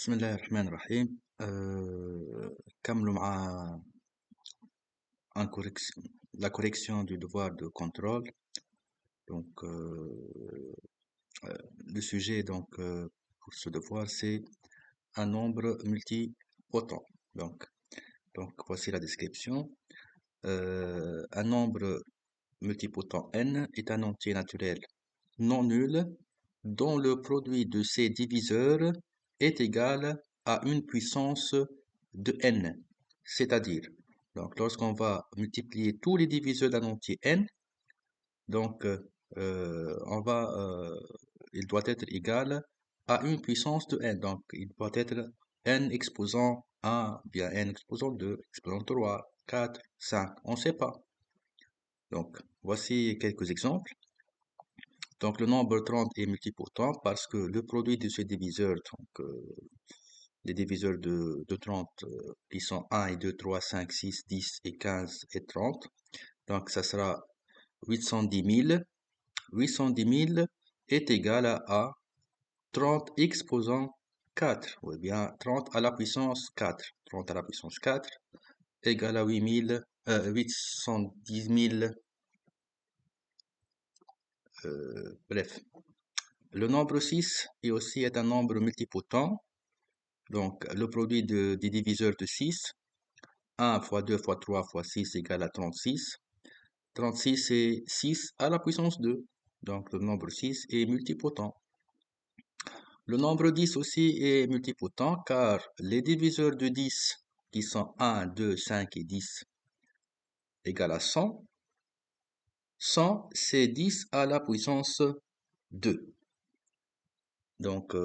بسم الله الرحمن الرحيم كملوا مع un correction- la correction du devoir de contrôle. Donc, le sujet pour ce devoir, c'est un nombre multipotent. Donc, voici la description. Un nombre multipotent n est un entier naturel non nul dont le produit de ses diviseurs est égal à une puissance de n. C'est-à-dire, donc lorsqu'on va multiplier tous les diviseurs d'un entier n, donc il doit être égal à une puissance de n. Donc il doit être n exposant 1, bien n exposant 2, exposant 3, 4, 5, on ne sait pas. Donc voici quelques exemples. Donc le nombre 30 est multipotent parce que le produit de ces diviseurs, les diviseurs de 30 qui sont 1 et 2, 3, 5, 6, 10 et 15 et 30. Donc ça sera 810 000. 810 000 est égal à 30 exposant 4, ou bien 30 à la puissance 4. 30 à la puissance 4 égale à 810 000. Bref. Le nombre 6 est un nombre multipotent. Donc, le produit des diviseurs de 6, 1 fois 2 fois 3 fois 6 égale à 36. 36 c'est 6 à la puissance 2. Donc, le nombre 6 est multipotent. Le nombre 10 aussi est multipotent car les diviseurs de 10 qui sont 1, 2, 5 et 10 égale à 100. 100 c'est 10 à la puissance 2. Donc,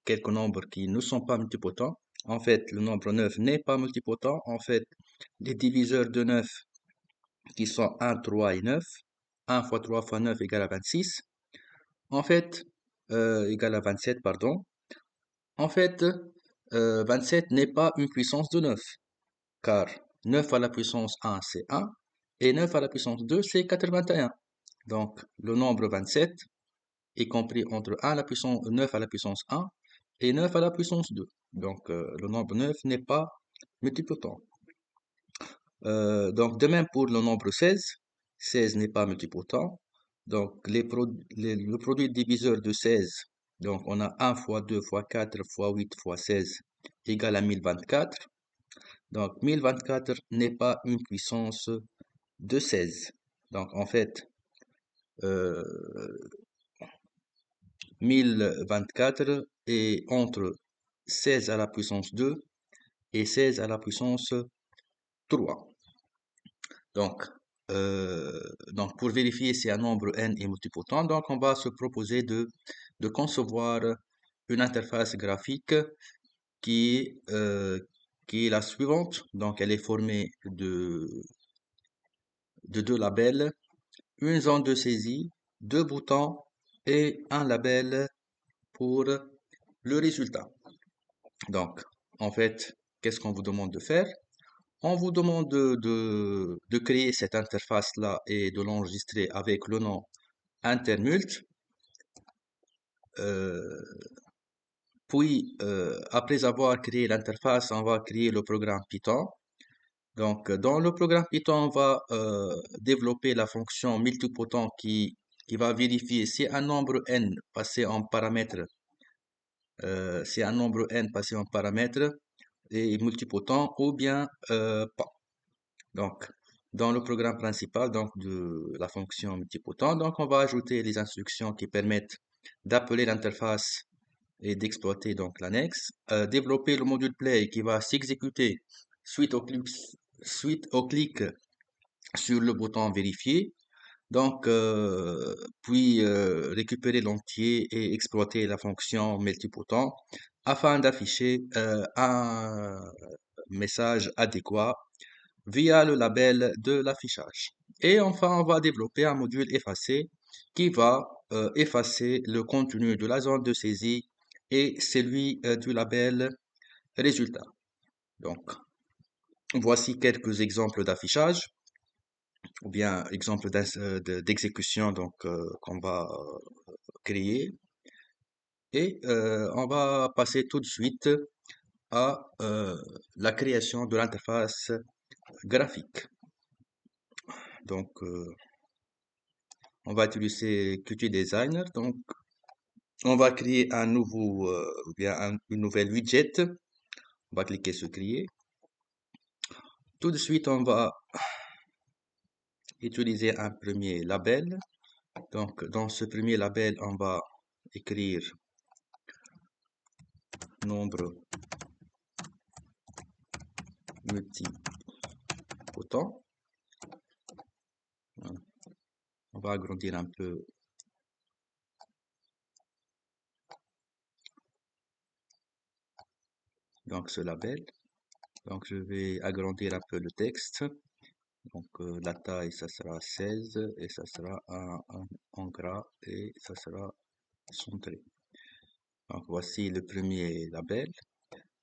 quelques nombres qui ne sont pas multipotents. En fait, le nombre 9 n'est pas multipotent. En fait, les diviseurs de 9 qui sont 1, 3 et 9. 1 fois 3 fois 9 égale à 26. En fait, égale à 27, pardon. En fait, 27 n'est pas une puissance de 9, car 9 à la puissance 1, c'est 1, et 9 à la puissance 2, c'est 81. Donc, le nombre 27 est compris entre 1 à la puissance 9 à la puissance 1 et 9 à la puissance 2. Donc, le nombre 9 n'est pas multipotent. Donc, de même pour le nombre 16. 16 n'est pas multipotent. Donc, le produit diviseur de 16, donc on a 1 fois 2 fois 4 fois 8 fois 16 égale à 1024. Donc, 1024 n'est pas une puissance de 16. Donc, en fait, 1024 est entre 16 à la puissance 2 et 16 à la puissance 3. Donc, pour vérifier si un nombre n est multipotent, donc on va se proposer de concevoir une interface graphique qui est, euh, qui est la suivante. Donc, elle est formée de deux labels, une zone de saisie, deux boutons et un label pour le résultat. Donc, en fait, qu'est-ce qu'on vous demande de faire? On vous demande de créer cette interface-là et de l'enregistrer avec le nom intermult. Puis, après avoir créé l'interface, on va créer le programme Python. Donc, dans le programme Python, on va développer la fonction multipotent qui va vérifier si un nombre n passé en paramètre, est multipotent ou bien pas. Donc, dans le programme principal donc de la fonction multipotent, donc on va ajouter les instructions qui permettent d'appeler l'interface et d'exploiter donc l'annexe, développer le module play qui va s'exécuter suite suite au clic sur le bouton vérifier. Donc, puis récupérer l'entier et exploiter la fonction multipotent afin d'afficher un message adéquat via le label de l'affichage. Et enfin, on va développer un module effacé qui va effacer le contenu de la zone de saisie et celui du label résultat. Donc, voici quelques exemples d'affichage ou bien exemples d'exécution qu'on va créer. Et on va passer tout de suite à la création de l'interface graphique. Donc, on va utiliser Qt Designer. Donc, on va créer un nouveau, ou bien une nouvelle widget. On va cliquer sur créer. Tout de suite, on va utiliser un premier label. Donc, dans ce premier label, on va écrire nombre multipotent. On va agrandir un peu donc ce label. Donc, je vais agrandir un peu le texte. Donc, la taille, ça sera 16 et ça sera en gras et ça sera centré. Donc, voici le premier label.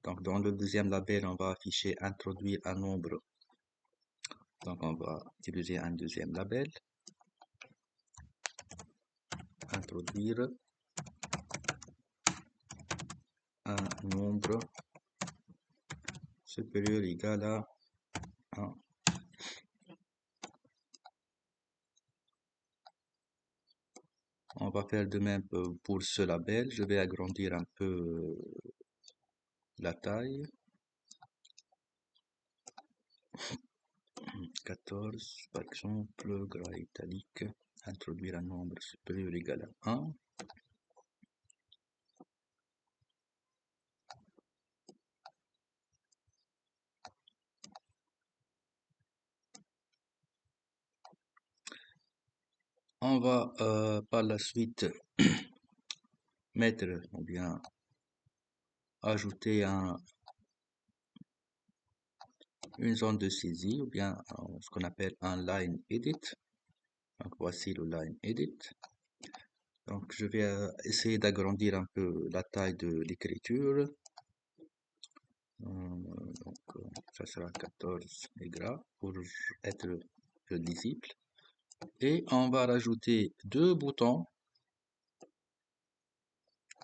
Donc, dans le deuxième label, on va afficher introduire un nombre. Donc, on va utiliser un deuxième label. Introduire un nombre supérieur ou égal à 1. On va faire de même pour ce label. Je vais agrandir un peu la taille. 14, par exemple, gras italique. Introduire un nombre supérieur ou égal à 1. On va par la suite mettre ou bien ajouter une zone de saisie ou bien ce qu'on appelle un line edit. Donc voici le line edit. Donc je vais essayer d'agrandir un peu la taille de l'écriture. Donc ça sera 14 et gras pour être lisible. Et on va rajouter deux boutons.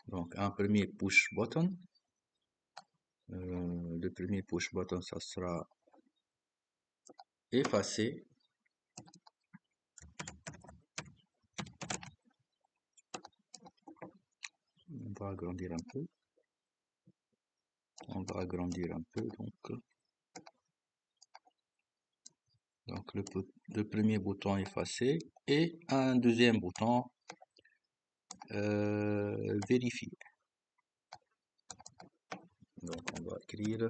Donc un premier push button. Le premier push button, ça sera effacer. On va agrandir un peu. On va agrandir un peu. Donc le premier bouton effacé et un deuxième bouton vérifier. Donc on va écrire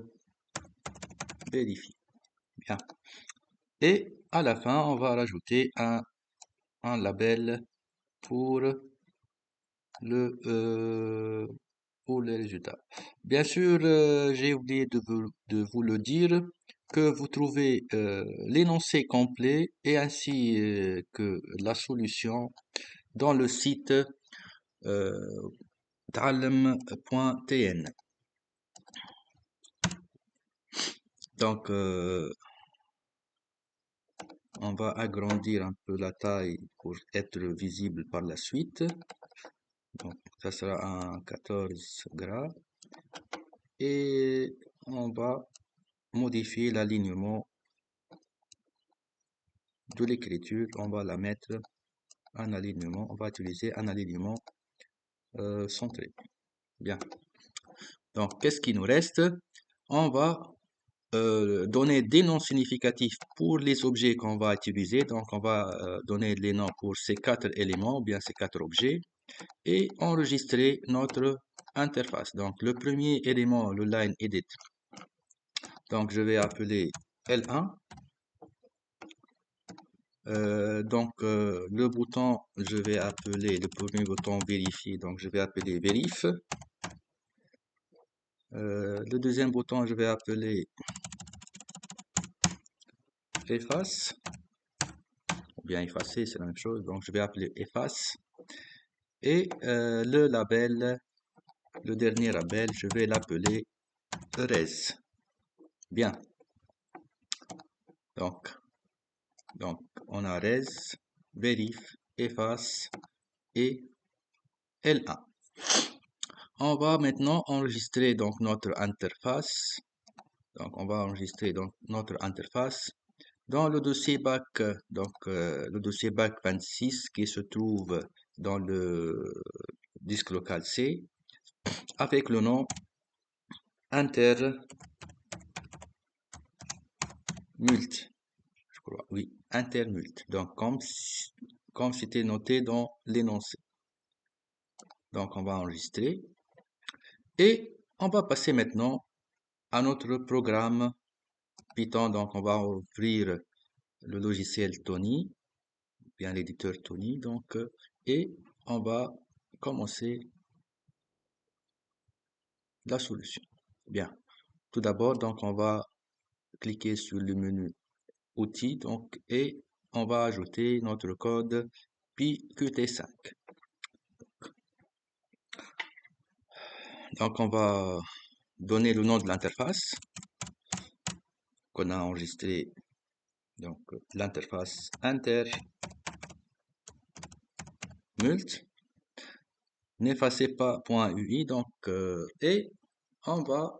vérifier. Bien. Et à la fin, on va rajouter un label pour les résultats. Bien sûr, j'ai oublié de vous le dire que vous trouvez l'énoncé complet et ainsi que la solution dans le site تعلم.tn. Donc, on va agrandir un peu la taille pour être visible par la suite. Donc, ça sera un 14 gras. Et on va modifier l'alignement de l'écriture. On va la mettre en alignement. On va utiliser un alignement centré. Bien. Donc, qu'est-ce qui nous reste? On va donner des noms significatifs pour les objets qu'on va utiliser. Donc, on va donner les noms pour ces 4 éléments, ou bien ces 4 objets, et enregistrer notre interface. Donc, le premier élément, le line edit. Donc, je vais appeler L1. Le bouton, je vais appeler le premier bouton vérifier. Donc, je vais appeler vérif. Le deuxième bouton, je vais appeler efface. Ou bien effacer, c'est la même chose. Donc, je vais appeler efface. Et le label, le dernier label, je vais l'appeler res. Bien. Donc, on a res, vérif, efface et L1. On va maintenant enregistrer donc notre interface. Donc, on va enregistrer donc notre interface dans le dossier bac, le dossier bac 26 qui se trouve dans le disque local C avec le nom intermulti, je crois, oui, intermulti. Donc, comme c'était noté dans l'énoncé. Donc, on va enregistrer et on va passer maintenant à notre programme Python. Donc, on va ouvrir le logiciel Tony, bien l'éditeur Tony, donc, et on va commencer la solution. Bien. Tout d'abord, donc, on va cliquer sur le menu outils, donc, et on va ajouter notre code PQT5. Donc, on va donner le nom de l'interface qu'on a enregistré. Donc, l'interface intermult. N'effacez pas .ui, donc, et on va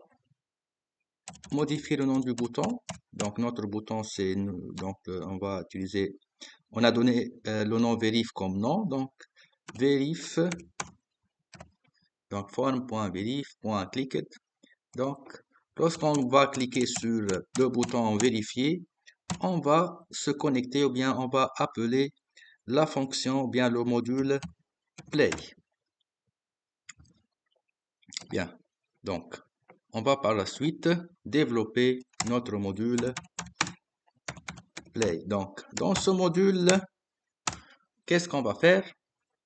modifier le nom du bouton. Donc, notre bouton, c'est, donc, on va utiliser, on a donné le nom verif comme nom, donc, verif, donc, form.verif.clicked. Donc, lorsqu'on va cliquer sur le bouton vérifier, on va se connecter ou bien on va appeler la fonction ou bien le module play. Bien. Donc, on va par la suite développer notre module play. Donc, dans ce module, qu'est-ce qu'on va faire?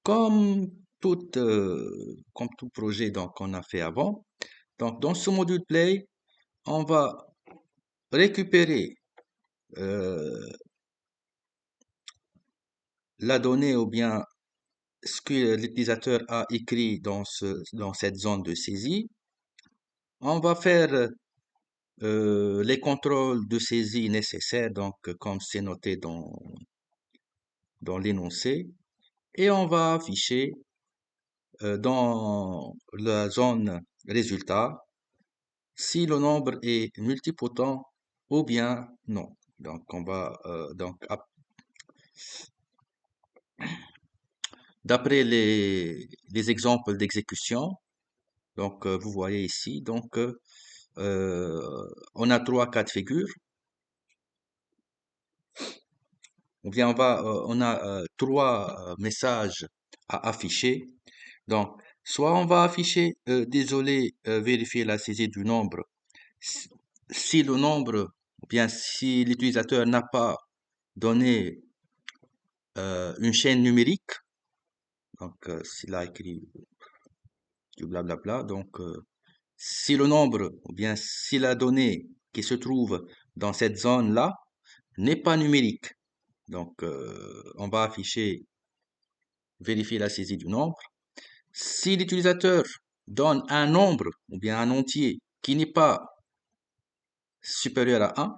Comme comme tout projet donc, qu'on a fait avant. Donc, dans ce module play, on va récupérer la donnée ou bien ce que l'utilisateur a écrit dans cette zone de saisie. On va faire les contrôles de saisie nécessaires, donc comme c'est noté dans l'énoncé, et on va afficher dans la zone résultat si le nombre est multipotent ou bien non. Donc on va d'après les exemples d'exécution. Donc vous voyez ici, donc on a 3 cas de figure. Ou bien on a 3 messages à afficher. Donc, soit on va afficher, désolé, vérifier la saisie du nombre. Si le nombre, ou bien si l'utilisateur n'a pas donné une chaîne numérique, donc s'il a écrit du blablabla, donc si le nombre, ou bien si la donnée qui se trouve dans cette zone-là n'est pas numérique, donc on va afficher vérifier la saisie du nombre. Si l'utilisateur donne un nombre ou bien un entier qui n'est pas supérieur à 1,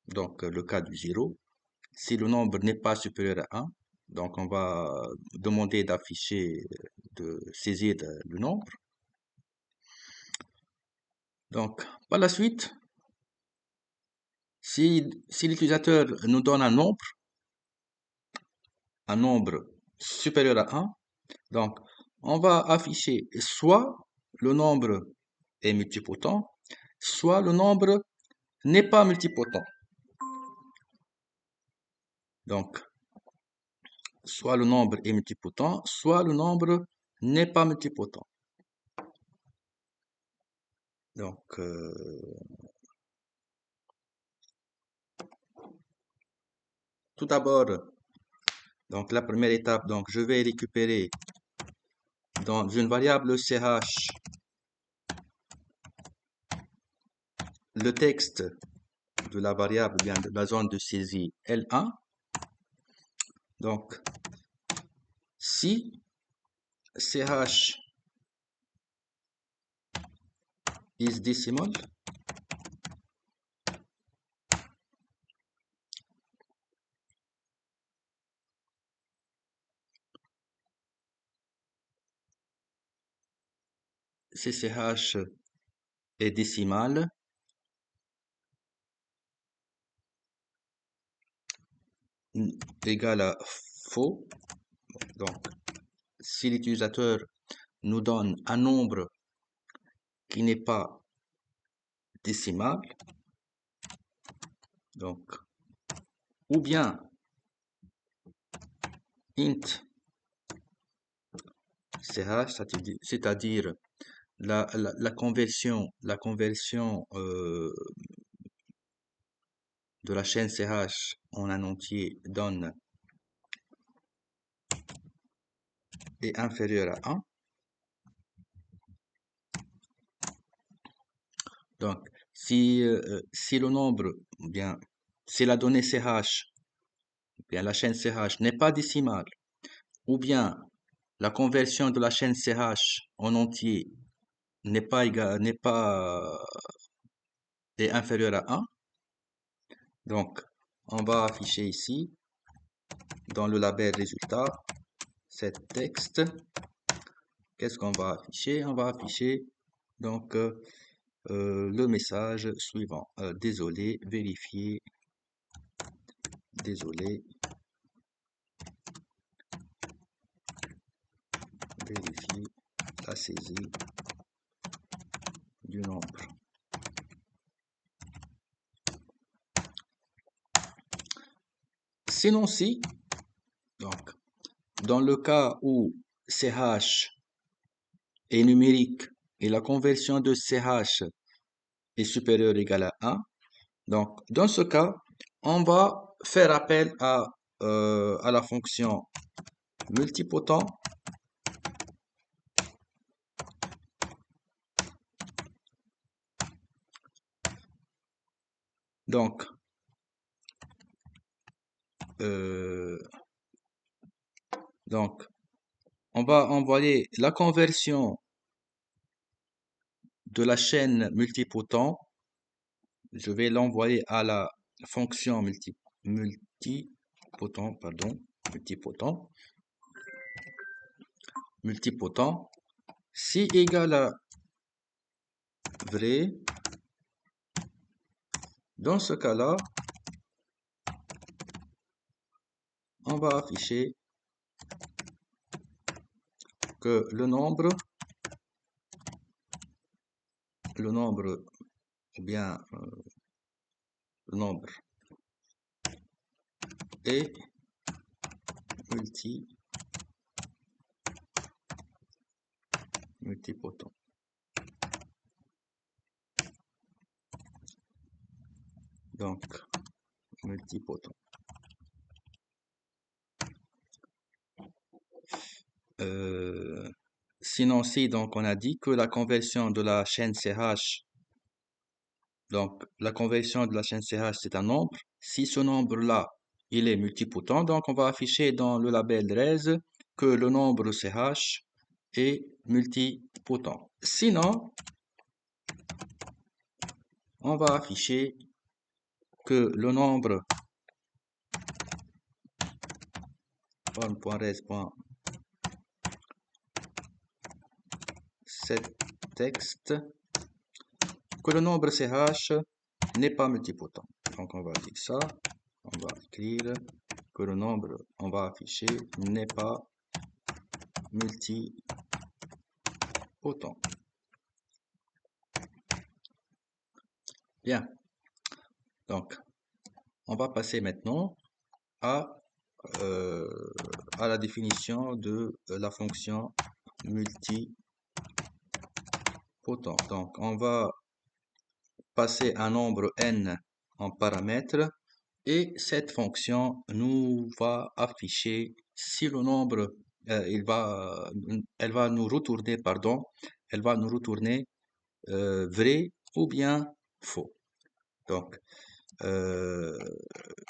donc le cas du 0, si le nombre n'est pas supérieur à 1, donc on va demander d'afficher, de saisir le nombre. Donc, par la suite, si l'utilisateur nous donne un nombre supérieur à 1, donc on va afficher soit le nombre est multipotent, soit le nombre n'est pas multipotent. Donc, soit le nombre est multipotent, soit le nombre n'est pas multipotent. Donc, tout d'abord, donc la première étape, donc je vais récupérer dans une variable ch le texte de la variable, bien de la zone de saisie L1. Donc, si ch is decimal, CCH est décimal, égale à faux. Donc, si l'utilisateur nous donne un nombre qui n'est pas décimal, donc, ou bien int ch, c'est-à-dire la conversion de la chaîne ch en un entier donne est inférieur à 1. Donc, si le nombre, ou bien, si la donnée ch, ou bien la chaîne ch n'est pas décimale, ou bien la conversion de la chaîne ch en entier est inférieure à 1, donc on va afficher ici, dans le label résultat, cet texte. Qu'est-ce qu'on va afficher? On va afficher donc le message suivant. Désolé, vérifier. Désolé, vérifier la saisie du nombre. Sinon, si, donc, dans le cas où ch est numérique et la conversion de ch est supérieure ou égale à 1, donc, dans ce cas, on va faire appel à la fonction multipotent. Donc, on va envoyer la conversion de la chaîne multipotent. Je vais l'envoyer à la fonction multipotent, pardon, multipotent. Si égale à vrai, dans ce cas-là, on va afficher que le nombre, ou bien le nombre est multipotent. Donc, multipotent. Sinon, si, donc, on a dit que la conversion de la chaîne ch, donc, la conversion de la chaîne ch, c'est un nombre. Si ce nombre-là, il est multipotent, donc, on va afficher dans le label res que le nombre ch est multipotent. Sinon, on va afficher que le nombre setText, que le nombre ch n'est pas multipotent. Donc on va dire ça, on va écrire que le nombre, on va afficher, n'est pas multipotent. Bien. Donc, on va passer maintenant à la définition de la fonction multipotent. Donc, on va passer un nombre n en paramètres et cette fonction nous va afficher si le nombre, elle va nous retourner, pardon, elle va nous retourner vrai ou bien faux. Donc,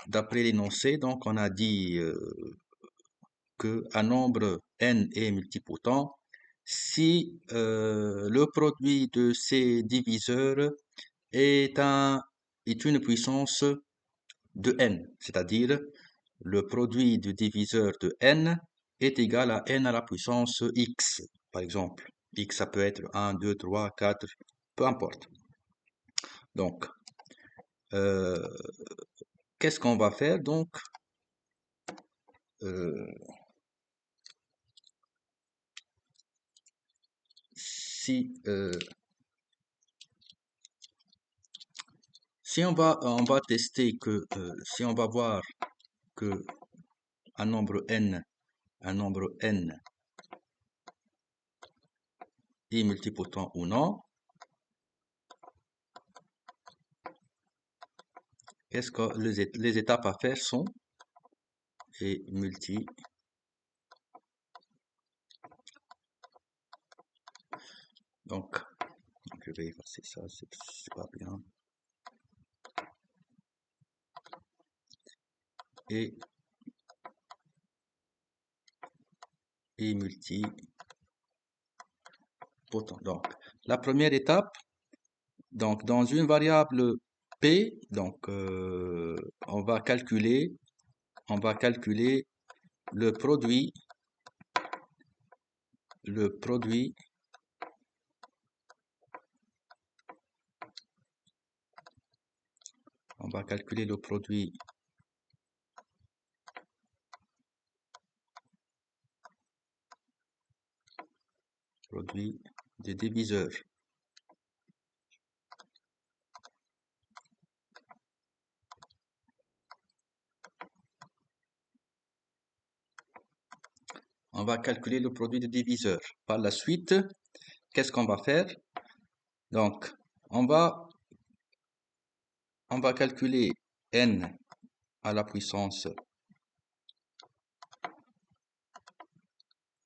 d'après l'énoncé, donc on a dit que un nombre n est multipotent si le produit de ses diviseurs est une puissance de n, c'est-à-dire le produit de diviseur de n est égal à n à la puissance x, par exemple. X, ça peut être 1, 2, 3, 4, peu importe. Donc, euh, qu'est-ce qu'on va faire? Donc, euh, si, euh, si on va tester que, si on va voir que un nombre n est multipotent ou non, qu'est-ce que les étapes à faire sont et multi. Donc, je vais effacer ça, c'est pas bien. Et multipotent. Donc, la première étape, donc dans une variable p, donc on va calculer le produit on va calculer le produit des diviseurs. On va calculer le produit des diviseurs. Par la suite, qu'est-ce qu'on va faire? Donc, on va calculer n à la puissance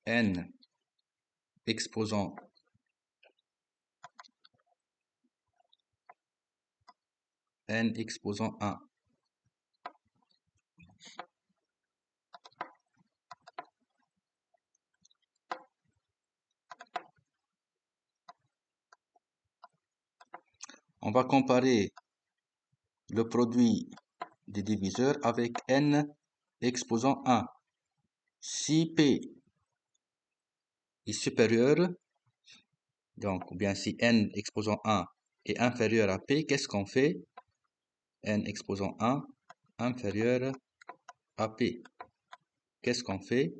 n exposant n exposant 1. On va comparer le produit des diviseurs avec n exposant 1. Si P est supérieur, donc, ou bien si n exposant 1 est inférieur à P, qu'est-ce qu'on fait? N exposant 1 inférieur à P. Qu'est-ce qu'on fait?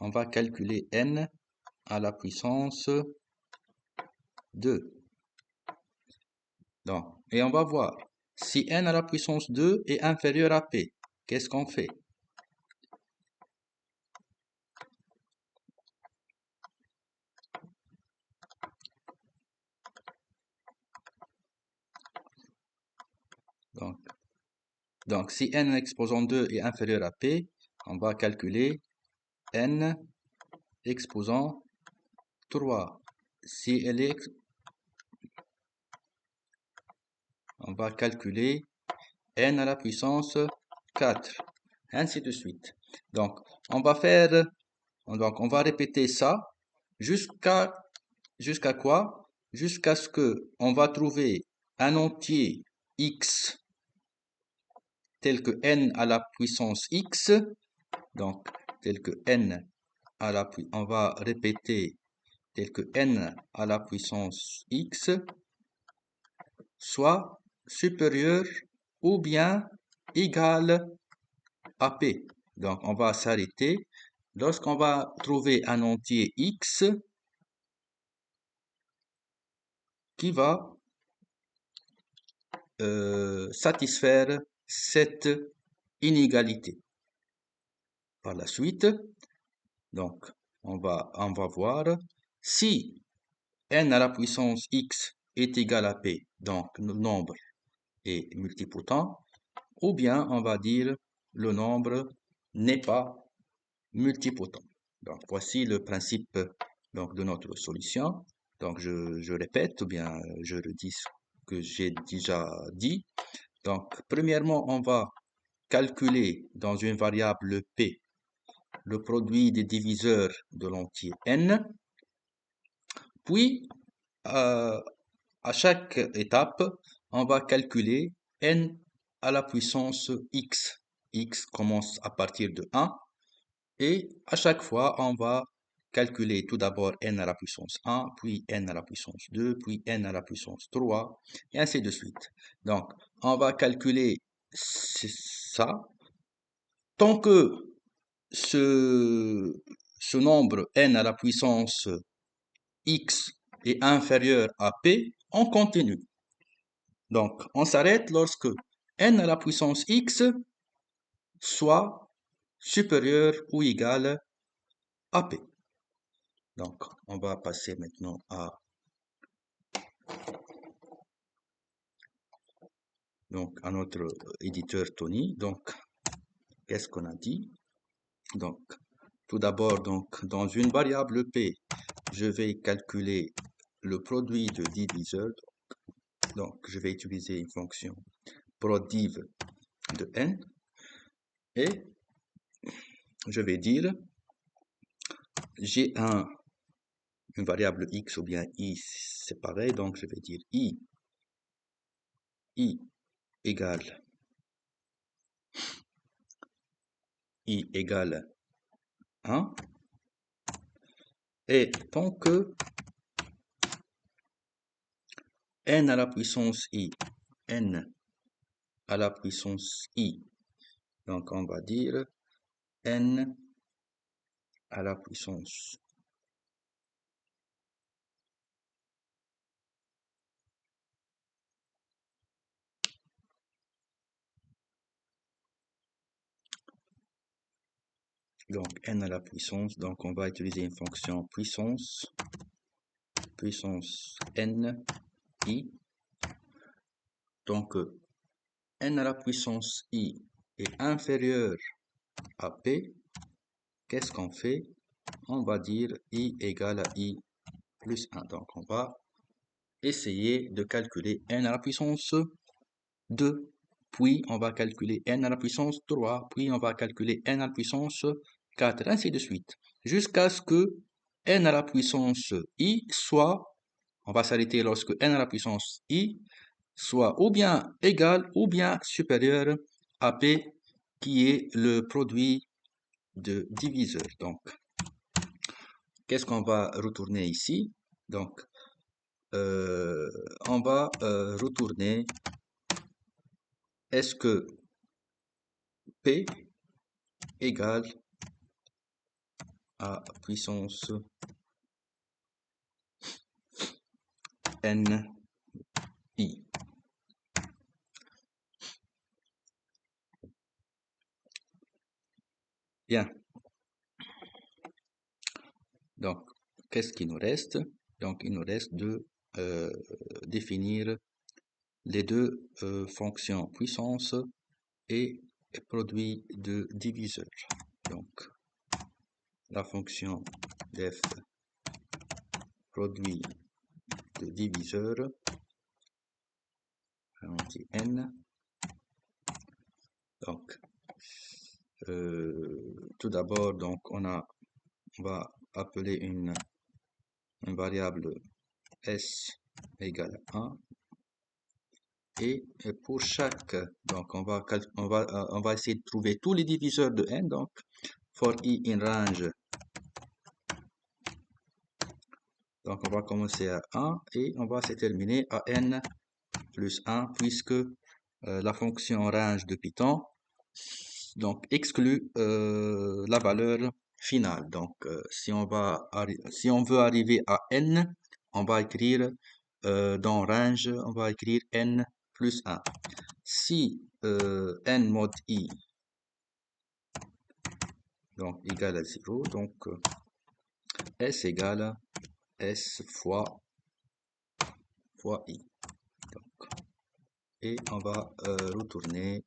On va calculer n à la puissance 2. Donc, et on va voir. Si n à la puissance 2 est inférieur à P, qu'est-ce qu'on fait? Donc, si n exposant 2 est inférieur à P, on va calculer n exposant 3. Si elle est... On va calculer n à la puissance 4. Ainsi de suite. Donc, on va faire... Donc, on va répéter ça jusqu'à quoi? Jusqu'à ce que on va trouver un entier x tel que n à la puissance x. Donc, tel que n à la on va répéter tel que n à la puissance x soit supérieur ou bien égal à p. Donc, on va s'arrêter lorsqu'on va trouver un entier x qui va satisfaire cette inégalité. Par la suite, donc, on va voir si n à la puissance x est égal à p, donc le nombre est multipotent, ou bien on va dire le nombre n'est pas multipotent. Donc, voici le principe donc, de notre solution. Donc, je répète, ou bien je redis ce que j'ai déjà dit. Donc, premièrement, on va calculer dans une variable p le produit des diviseurs de l'entier n. Puis, à chaque étape, on va calculer n à la puissance x. X commence à partir de 1. Et à chaque fois, on va calculer tout d'abord n à la puissance 1, puis n à la puissance 2, puis n à la puissance 3, et ainsi de suite. Donc, on va calculer ça tant que ce nombre n à la puissance x est inférieur à p, on continue. Donc, on s'arrête lorsque n à la puissance x soit supérieur ou égal à p. Donc, on va passer maintenant à notre éditeur Tony. Donc, qu'est-ce qu'on a dit? Donc, tout d'abord, dans une variable p, je vais calculer le produit de diviseurs. Donc, je vais utiliser une fonction prodiv de n et je vais dire j'ai une variable x ou bien i, c'est pareil, donc je vais dire i égale i égale 1 et tant que n à la puissance i, n à la puissance i, donc on va dire n à la puissance n à la puissance, donc on va utiliser une fonction puissance n i. Donc n à la puissance i est inférieur à p. Qu'est-ce qu'on fait? On va dire i égale à i plus 1. Donc on va essayer de calculer n à la puissance 2. Puis on va calculer n à la puissance 3. Puis on va calculer n à la puissance 4, ainsi de suite. Jusqu'à ce que n à la puissance i soit, on va s'arrêter lorsque n à la puissance i soit ou bien égal ou bien supérieur à p, qui est le produit de diviseur. Donc, qu'est-ce qu'on va retourner ici? Donc, on va retourner est-ce que p égale à puissance n i. Bien. Donc, qu'est-ce qu'il nous reste? Donc, il nous reste de définir les deux fonctions puissance et produit de diviseur. Donc, la fonction def produit de diviseur, on dit n. Donc, tout d'abord, donc on va appeler une variable s égale 1 et pour chaque, donc on va essayer de trouver tous les diviseurs de n. Donc for i in range, donc on va commencer à 1 et on va se terminer à n plus 1 puisque la fonction range de Python donc exclut la valeur finale. Donc si on veut arriver à n, on va écrire dans range, on va écrire n plus 1. Si n mod i donc égale à 0, donc s égale à s fois i. Donc, et on va retourner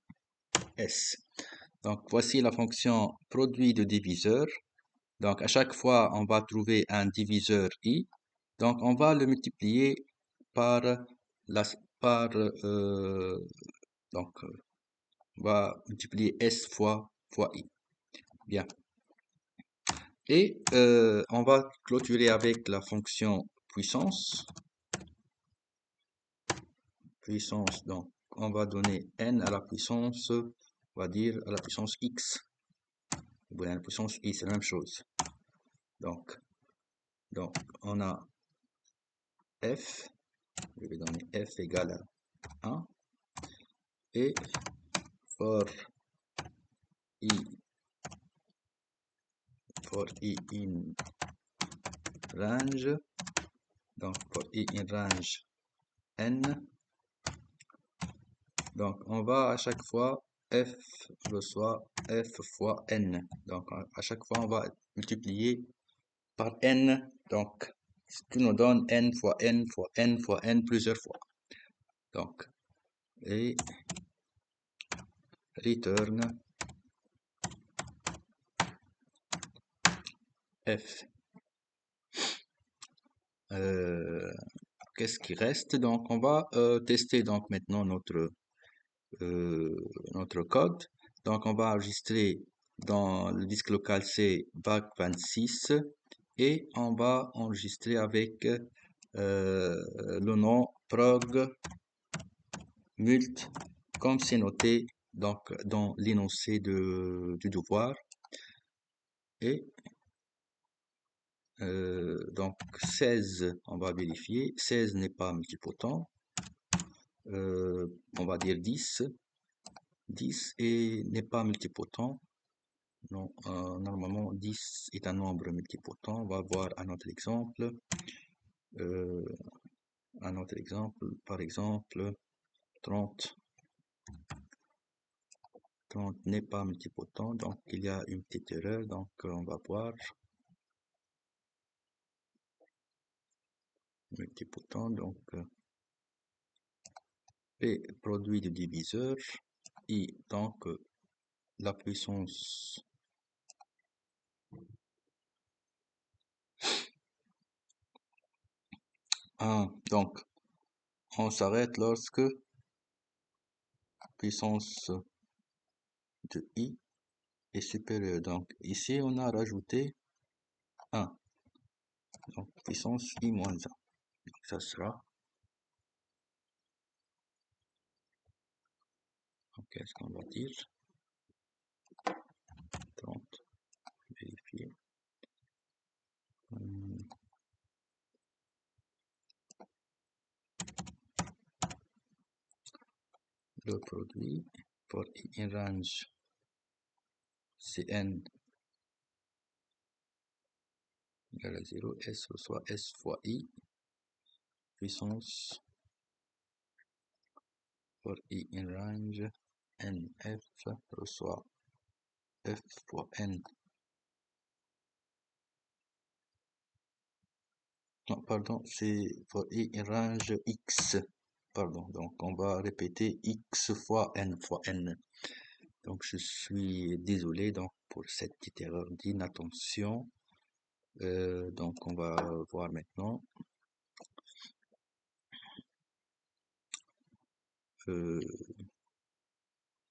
s. Donc voici la fonction produit de diviseur. Donc à chaque fois on va trouver un diviseur i. Donc on va le multiplier par donc on va multiplier s fois i. Bien. Et on va clôturer avec la fonction puissance. Puissance, donc on va donner n à la puissance, on va dire à la puissance x. Ou bien à la puissance i, c'est la même chose. Donc Donc, on a f, je vais donner f égale à 1, et for i, in range, donc for i in range n, donc on va à chaque fois f reçoit f fois n, donc à chaque fois on va multiplier par n, donc ce qui nous donne n fois n fois n fois n plusieurs fois. Donc, et return f. Qu'est-ce qui reste? Donc, on va tester donc maintenant notre code. Donc, on va enregistrer dans le disque local C back 26 et on va enregistrer avec le nom prog mult comme c'est noté donc dans l'énoncé du devoir. Et donc 16, on va vérifier, 16 n'est pas multipotent, on va dire 10, 10 et n'est pas multipotent. Non, normalement 10 est un nombre multipotent. On va voir un autre exemple. Par exemple 30. 30 n'est pas multipotent, donc il y a une petite erreur, donc on va voir. Multipotent, donc P produit de diviseur, I donc la puissance 1, donc on s'arrête lorsque puissance de I est supérieure. Donc ici on a rajouté 1, donc puissance I moins 1. Donc, ça sera, qu'est-ce qu'on va dire, 30, vérifier. Le produit pour I in range Cn égale à 0, S reçoit S fois I, puissance pour I in range NF reçoit F fois N. Non, pardon, c'est pour I in range X. Pardon, donc on va répéter X fois N fois N. Donc je suis désolé donc pour cette petite erreur d'inattention. Donc on va voir maintenant.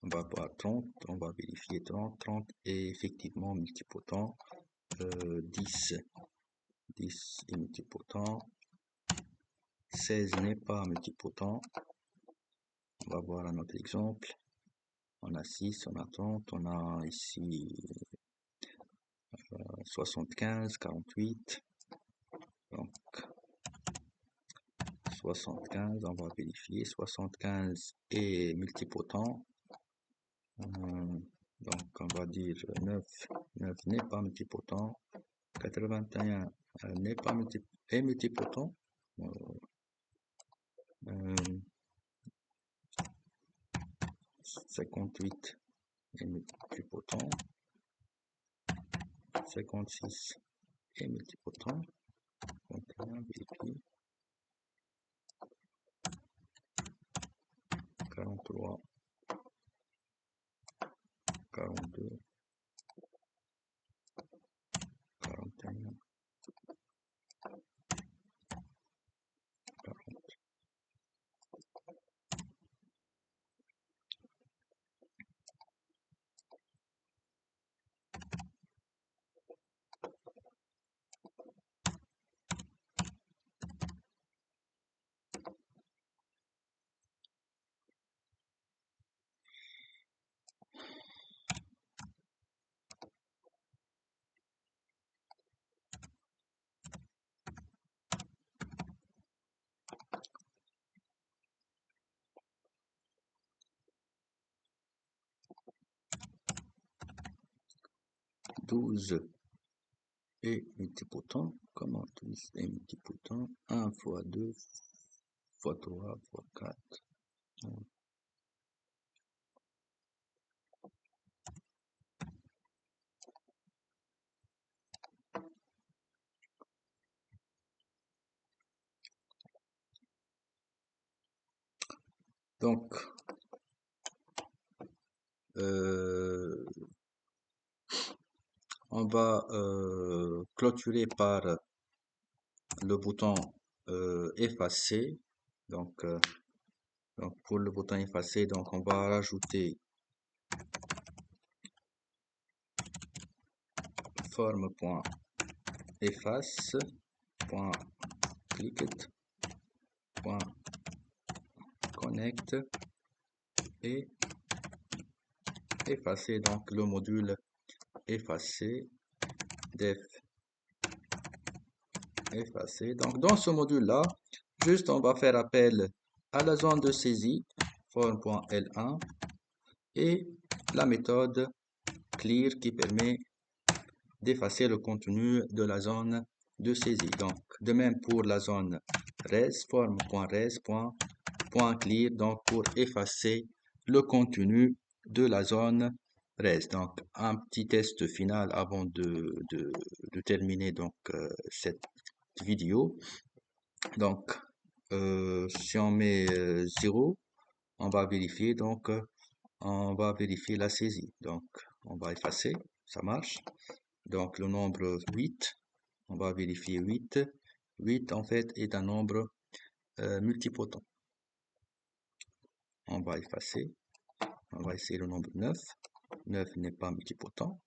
On va voir 30, on va vérifier 30. 30 est effectivement multipotent. 10 est multipotent. 16 n'est pas multipotent. On va voir un autre exemple. On a 6, on a 30, on a ici 75, 48. Donc 75, on va vérifier. 75 est multipotent. Donc on va dire 9. 9 n'est pas multipotent. 81 n'est pas multipotent. 58 est multipotent. 56 est multipotent. 51, vérifier. 43, 42, 41, 40. 12 est multipotent. Comment 12 est multipotent? 1 fois 2 fois 3 fois 4. Donc, on va clôturer par le bouton effacer. Donc, pour le bouton effacer, donc on va rajouter forme.efface, .clicket, .connect et effacer donc le module effacer def effacer. Donc dans ce module là, juste on va faire appel à la zone de saisie form.l1 et la méthode clear qui permet d'effacer le contenu de la zone de saisie. Donc de même pour la zone res, form.res.clear donc pour effacer le contenu de la zone res. Donc un petit test final avant de terminer donc cette vidéo. Donc si on met 0, on va vérifier donc on va vérifier la saisie. Donc on va effacer, ça marche. Donc le nombre 8, on va vérifier 8. 8 en fait est un nombre multipotent. On va effacer. On va essayer le nombre 9. 9 n'est pas multipotent.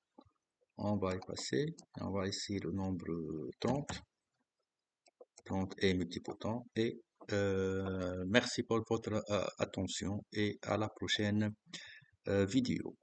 On va effacer. On va essayer le nombre 30. 30 est multipotent. Et merci pour votre attention et à la prochaine vidéo.